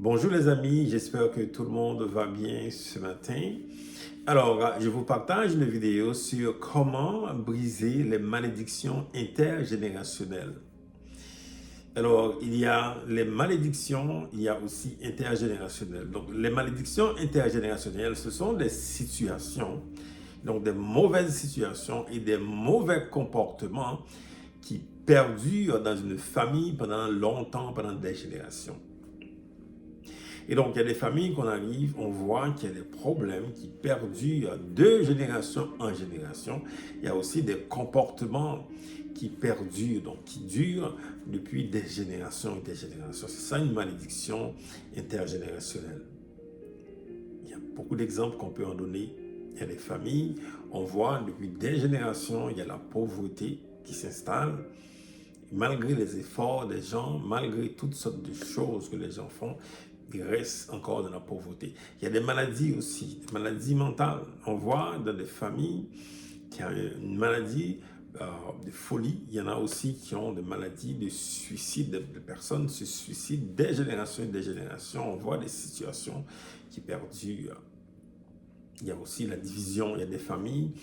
Bonjour les amis, j'espère que tout le monde va bien ce matin. Alors, je vous partage une vidéo sur comment briser les malédictions intergénérationnelles. Alors, il y a les malédictions, il y a aussi intergénérationnelles. Donc, les malédictions intergénérationnelles, ce sont des situations, donc des mauvaises situations et des mauvais comportements qui perdurent dans une famille pendant longtemps, pendant des générations. Et donc, il y a des familles qu'on arrive, on voit qu'il y a des problèmes qui perdurent de génération en génération. Il y a aussi des comportements qui perdurent, donc qui durent depuis des générations et des générations. C'est ça une malédiction intergénérationnelle. Il y a beaucoup d'exemples qu'on peut en donner. Il y a des familles, on voit depuis des générations, il y a la pauvreté qui s'installe. Malgré les efforts des gens, malgré toutes sortes de choses que les gens font, ils restent encore dans la pauvreté. Il y a des maladies aussi, des maladies mentales. On voit dans des familles qui ont une maladie de folie. Il y en a aussi qui ont des maladies de suicide. Des personnes se suicident des générations et des générations. On voit des situations qui perdurent. Il y a aussi la division. Il y a des familles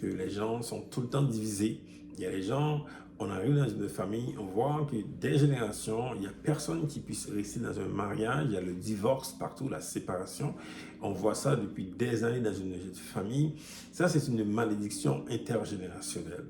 que les gens sont tout le temps divisés. Il y a les gens, on arrive dans une famille, on voit que des générations, il n'y a personne qui puisse rester dans un mariage. Il y a le divorce partout, la séparation. On voit ça depuis des années dans une famille. Ça, c'est une malédiction intergénérationnelle.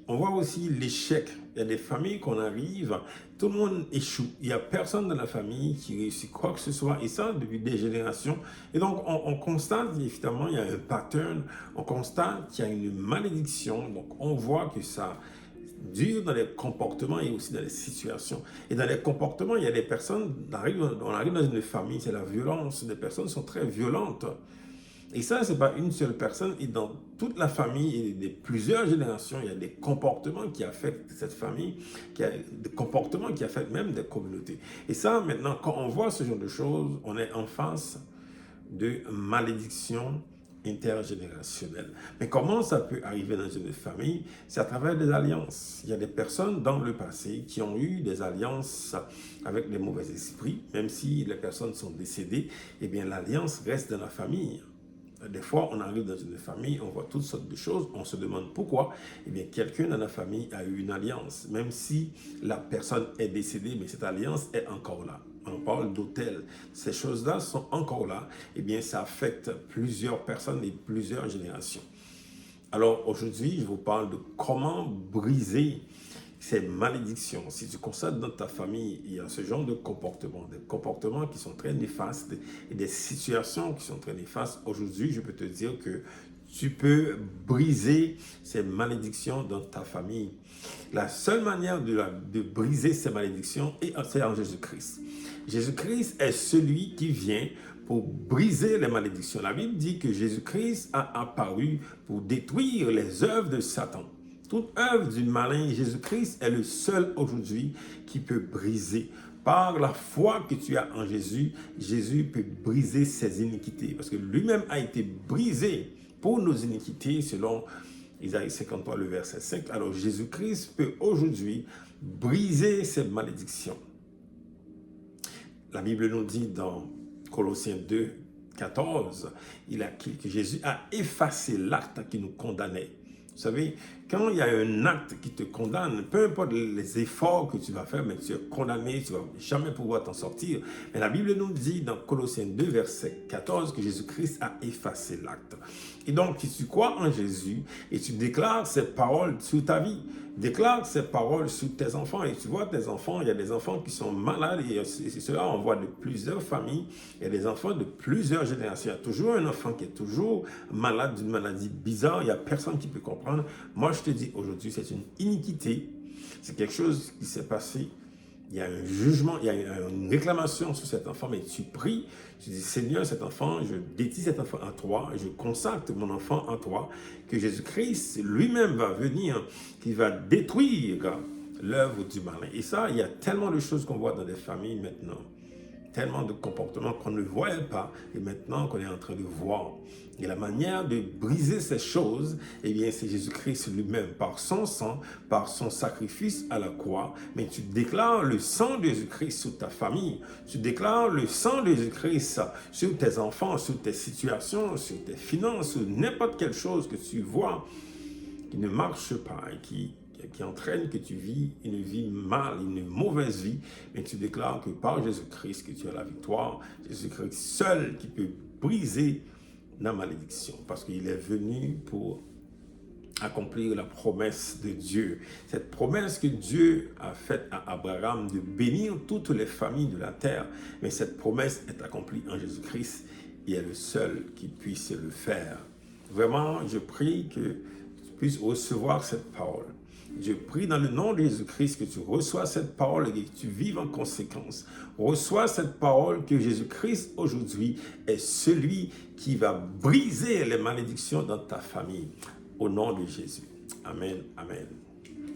On voit aussi l'échec. Il y a des familles qu'on arrive, tout le monde échoue. Il n'y a personne dans la famille qui réussit quoi que ce soit. Et ça, depuis des générations. Et donc, on constate, évidemment, il y a un pattern. On constate qu'il y a une malédiction. Donc, on voit que ça dure dans les comportements et aussi dans les situations. Et dans les comportements, il y a des personnes, on arrive dans une famille, c'est la violence. Des personnes sont très violentes. Et ça, ce n'est pas une seule personne. Et dans toute la famille et de plusieurs générations, il y a des comportements qui affectent cette famille, des comportements qui affectent même des communautés. Et ça, maintenant, quand on voit ce genre de choses, on est en face de malédiction intergénérationnelle. Mais comment ça peut arriver dans une famille? C'est à travers des alliances. Il y a des personnes dans le passé qui ont eu des alliances avec les mauvais esprits. Même si les personnes sont décédées, eh bien l'alliance reste dans la famille. Des fois, on arrive dans une famille, on voit toutes sortes de choses, on se demande pourquoi. Eh bien, quelqu'un dans la famille a eu une alliance, même si la personne est décédée, mais cette alliance est encore là. On parle d'hôtel. Ces choses-là sont encore là. Eh bien, ça affecte plusieurs personnes et plusieurs générations. Alors, aujourd'hui, je vous parle de comment briser ces malédictions. Si tu constates dans ta famille, il y a ce genre de comportements, des comportements qui sont très néfastes et des situations qui sont très néfastes. Aujourd'hui, je peux te dire que tu peux briser ces malédictions dans ta famille. La seule manière de briser ces malédictions, c'est en Jésus-Christ. Jésus-Christ est celui qui vient pour briser les malédictions. La Bible dit que Jésus-Christ a apparu pour détruire les œuvres de Satan. Toute œuvre du malin, Jésus-Christ est le seul aujourd'hui qui peut briser. Par la foi que tu as en Jésus, Jésus peut briser ses iniquités. Parce que lui-même a été brisé pour nos iniquités, selon Isaïe 53, le verset 5. Alors Jésus-Christ peut aujourd'hui briser ces malédictions. La Bible nous dit dans Colossiens 2, 14, que Jésus a effacé l'acte qui nous condamnait. Vous savez, quand il y a un acte qui te condamne, peu importe les efforts que tu vas faire, mais tu es condamné, tu ne vas jamais pouvoir t'en sortir. Mais la Bible nous dit dans Colossiens 2, verset 14, que Jésus-Christ a effacé l'acte. Et donc, si tu crois en Jésus et tu déclares ces paroles sur ta vie, déclare ces paroles sur tes enfants. Et tu vois, tes enfants, il y a des enfants qui sont malades. Et c'est cela, on voit de plusieurs familles. Il y a des enfants de plusieurs générations. Il y a toujours un enfant qui est toujours malade d'une maladie bizarre. Il n'y a personne qui peut comprendre. Moi, je te dis aujourd'hui, c'est une iniquité. C'est quelque chose qui s'est passé. Il y a un jugement, il y a une réclamation sur cet enfant, mais tu pries, tu dis, Seigneur, cet enfant, je dédie cet enfant à toi, je consacre mon enfant à toi, que Jésus-Christ lui-même va venir, qui va détruire l'œuvre du malin. Et ça, il y a tellement de choses qu'on voit dans des familles maintenant. tellement de comportements qu'on ne voyait pas et maintenant qu'on est en train de voir. Et la manière de briser ces choses, eh bien, c'est Jésus-Christ lui-même, par son sang, par son sacrifice à la croix. Mais tu déclares le sang de Jésus-Christ sur ta famille. Tu déclares le sang de Jésus-Christ sur tes enfants, sur tes situations, sur tes finances, sur n'importe quelle chose que tu vois qui ne marche pas et qui entraîne que tu vis une vie mal, une mauvaise vie, mais tu déclares que par Jésus-Christ que tu as la victoire, Jésus-Christ seul qui peut briser la malédiction, parce qu'il est venu pour accomplir la promesse de Dieu. Cette promesse que Dieu a faite à Abraham de bénir toutes les familles de la terre, mais cette promesse est accomplie en Jésus-Christ. Il est le seul qui puisse le faire. Vraiment, je prie que tu puisses recevoir cette parole. Je prie dans le nom de Jésus-Christ que tu reçois cette parole et que tu vives en conséquence. Reçois cette parole que Jésus-Christ aujourd'hui est celui qui va briser les malédictions dans ta famille. Au nom de Jésus. Amen. Amen.